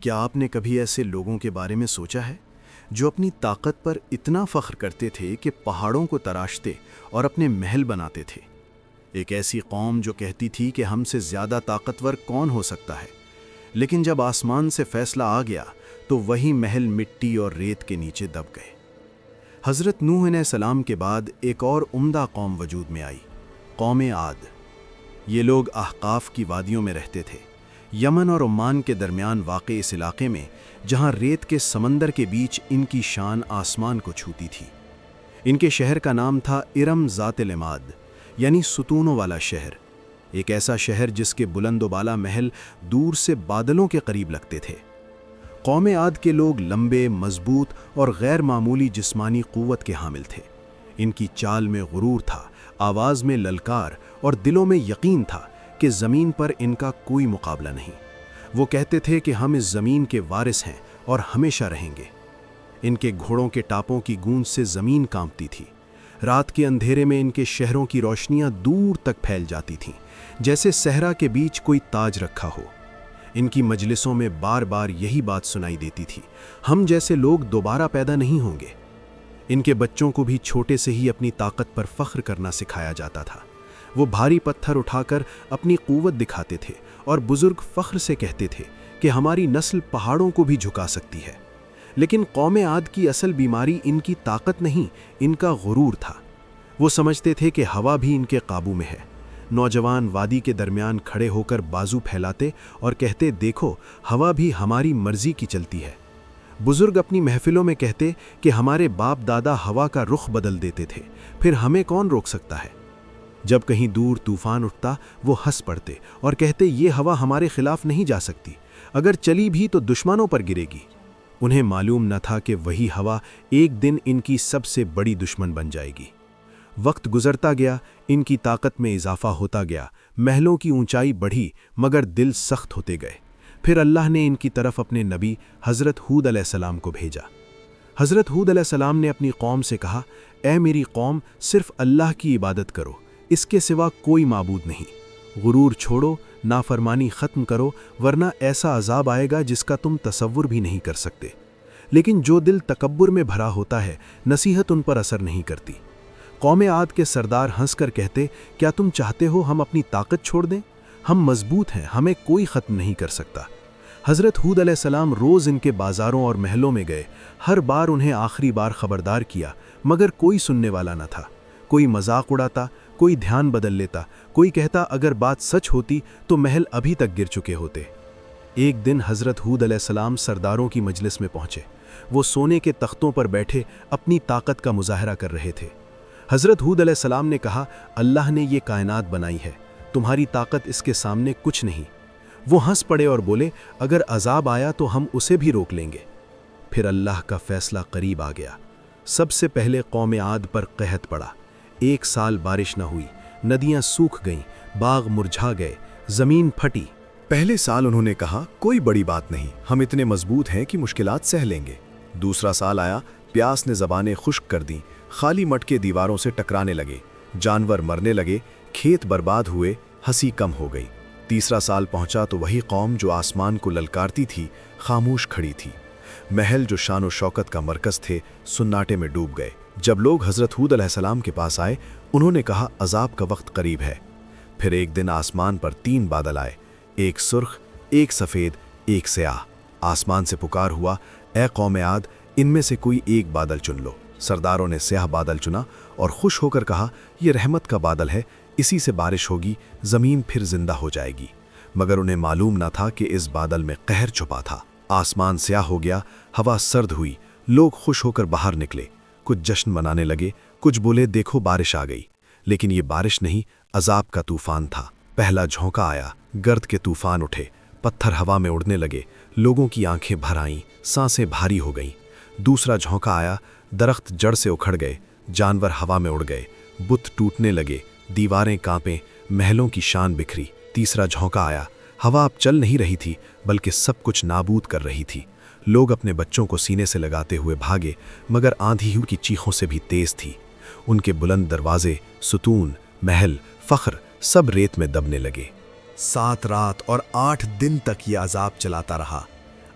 کیا آپ نے کبھی ایسے لوگوں کے بارے میں سوچا ہے جو اپنی طاقت پر اتنا فخر کرتے تھے کہ پہاڑوں کو تراشتے اور اپنے محل بناتے تھے؟ ایک ایسی قوم جو کہتی تھی کہ ہم سے زیادہ طاقتور کون ہو سکتا ہے، لیکن جب آسمان سے فیصلہ آ گیا تو وہی محل مٹی اور ریت کے نیچے دب گئے۔ حضرت نوح علیہ السلام کے بعد ایک اور عمدہ قوم وجود میں آئی، قوم عاد۔ یہ لوگ احقاف کی وادیوں میں رہتے تھے، یمن اور عمان کے درمیان واقع اس علاقے میں جہاں ریت کے سمندر کے بیچ ان کی شان آسمان کو چھوتی تھی۔ ان کے شہر کا نام تھا ارم ذات العماد، یعنی ستونوں والا شہر، ایک ایسا شہر جس کے بلند و بالا محل دور سے بادلوں کے قریب لگتے تھے۔ قوم عاد کے لوگ لمبے، مضبوط اور غیر معمولی جسمانی قوت کے حامل تھے۔ ان کی چال میں غرور تھا، آواز میں للکار اور دلوں میں یقین تھا کہ زمین پر ان کا کوئی مقابلہ نہیں۔ وہ کہتے تھے کہ ہم اس زمین کے وارث ہیں اور ہمیشہ رہیں گے۔ ان کے گھوڑوں کے ٹاپوں کی گونج سے زمین کانپتی تھی۔ رات کے اندھیرے میں ان کے شہروں کی روشنیاں دور تک پھیل جاتی تھیں، جیسے صحرا کے بیچ کوئی تاج رکھا ہو۔ ان کی مجلسوں میں بار بار یہی بات سنائی دیتی تھی، ہم جیسے لوگ دوبارہ پیدا نہیں ہوں گے۔ ان کے بچوں کو بھی چھوٹے سے ہی اپنی طاقت پر فخر کرنا سکھایا جاتا تھا۔ وہ بھاری پتھر اٹھا کر اپنی قوت دکھاتے تھے اور بزرگ فخر سے کہتے تھے کہ ہماری نسل پہاڑوں کو بھی جھکا سکتی ہے۔ لیکن قوم عاد کی اصل بیماری ان کی طاقت نہیں، ان کا غرور تھا۔ وہ سمجھتے تھے کہ ہوا بھی ان کے قابو میں ہے۔ نوجوان وادی کے درمیان کھڑے ہو کر بازو پھیلاتے اور کہتے، دیکھو ہوا بھی ہماری مرضی کی چلتی ہے۔ بزرگ اپنی محفلوں میں کہتے کہ ہمارے باپ دادا ہوا کا رخ بدل دیتے تھے، پھر ہمیں کون روک سکتا ہے؟ جب کہیں دور طوفان اٹھتا وہ ہنس پڑتے اور کہتے، یہ ہوا ہمارے خلاف نہیں جا سکتی، اگر چلی بھی تو دشمنوں پر گرے گی۔ انہیں معلوم نہ تھا کہ وہی ہوا ایک دن ان کی سب سے بڑی دشمن بن جائے گی۔ وقت گزرتا گیا، ان کی طاقت میں اضافہ ہوتا گیا، محلوں کی اونچائی بڑھی مگر دل سخت ہوتے گئے۔ پھر اللہ نے ان کی طرف اپنے نبی حضرت ہود علیہ السلام کو بھیجا۔ حضرت ہود علیہ السلام نے اپنی قوم سے کہا، اے میری قوم، صرف اللہ کی عبادت کرو، اس کے سوا کوئی معبود نہیں۔ غرور چھوڑو، نافرمانی ختم کرو، ورنہ ایسا عذاب آئے گا جس کا تم تصور بھی نہیں کر سکتے۔ لیکن جو دل تکبر میں بھرا ہوتا ہے، نصیحت ان پر اثر نہیں کرتی۔ قوم عاد کے سردار ہنس کر کہتے، کیا تم چاہتے ہو ہم اپنی طاقت چھوڑ دیں؟ ہم مضبوط ہیں، ہمیں کوئی ختم نہیں کر سکتا۔ حضرت ہود علیہ السلام روز ان کے بازاروں اور محلوں میں گئے، ہر بار انہیں آخری بار خبردار کیا، مگر کوئی سننے والا نہ تھا۔ کوئی مذاق اڑاتا، کوئی دھیان بدل لیتا، کوئی کہتا اگر بات سچ ہوتی تو محل ابھی تک گر چکے ہوتے۔ ایک دن حضرت ہود علیہ السلام سرداروں کی مجلس میں پہنچے۔ وہ سونے کے تختوں پر بیٹھے اپنی طاقت کا مظاہرہ کر رہے تھے۔ حضرت ہود علیہ السلام نے کہا، اللہ نے یہ کائنات بنائی ہے، تمہاری طاقت اس کے سامنے کچھ نہیں۔ وہ ہنس پڑے اور بولے، اگر عذاب آیا تو ہم اسے بھی روک لیں گے۔ پھر اللہ کا فیصلہ قریب آ گیا۔ سب سے پہلے قوم عاد پر قحط پڑا۔ 1 سال بارش نہ ہوئی، ندیاں سوکھ گئیں، باغ مرجھا گئے، زمین پھٹی۔ پہلے سال انہوں نے کہا، کوئی بڑی بات نہیں، ہم اتنے مضبوط ہیں کہ مشکلات سہ لیں گے۔ دوسرا سال آیا، پیاس نے زبانیں خشک کر دیں، خالی مٹکے دیواروں سے ٹکرانے لگے، جانور مرنے لگے، کھیت برباد ہوئے، ہنسی کم ہو گئی۔ تیسرا سال پہنچا تو وہی قوم جو آسمان کو للکارتی تھی، خاموش کھڑی تھی۔ محل جو شان و شوکت کا مرکز تھے، سناٹے میں ڈوب گئے۔ جب لوگ حضرت ہود علیہ السلام کے پاس آئے، انہوں نے کہا، عذاب کا وقت قریب ہے۔ پھر ایک دن آسمان پر 3 بادل آئے، ایک سرخ، ایک سفید، ایک سیاہ۔ آسمان سے پکار ہوا، اے قوم عاد، ان میں سے کوئی ایک بادل چن لو۔ سرداروں نے سیاہ بادل چنا اور خوش ہو کر کہا، یہ رحمت کا بادل ہے، اسی سے بارش ہوگی، زمین پھر زندہ ہو جائے گی۔ مگر انہیں معلوم نہ تھا کہ اس بادل میں قہر چھپا تھا۔ آسمان سیاہ ہو گیا، ہوا سرد ہوئی، لوگ خوش ہو کر باہر نکلے، کچھ جشن منانے لگے، کچھ بولے دیکھو بارش آ گئی۔ لیکن یہ بارش نہیں، عذاب کا طوفان تھا۔ پہلا جھونکا آیا، گرد کے طوفان اٹھے، پتھر ہوا میں اڑنے لگے، لوگوں کی آنکھیں بھر آئیں، سانسیں بھاری ہو گئیں۔ دوسرا جھونکا آیا، درخت جڑ سے اکھڑ گئے، جانور ہوا میں اڑ گئے، بت ٹوٹنے لگے، دیواریں کانپیں، محلوں کی شان بکھری۔ تیسرا جھونکا آیا، ہوا اب چل نہیں رہی تھی بلکہ سب کچھ نابود کر رہی تھی۔ لوگ اپنے بچوں کو سینے سے لگاتے ہوئے بھاگے، مگر آندھی کی چیخوں سے بھی تیز تھی۔ ان کے بلند دروازے، ستون، محل، فخر سب ریت میں دبنے لگے۔ 7 رات اور 8 دن تک یہ عذاب چلاتا رہا۔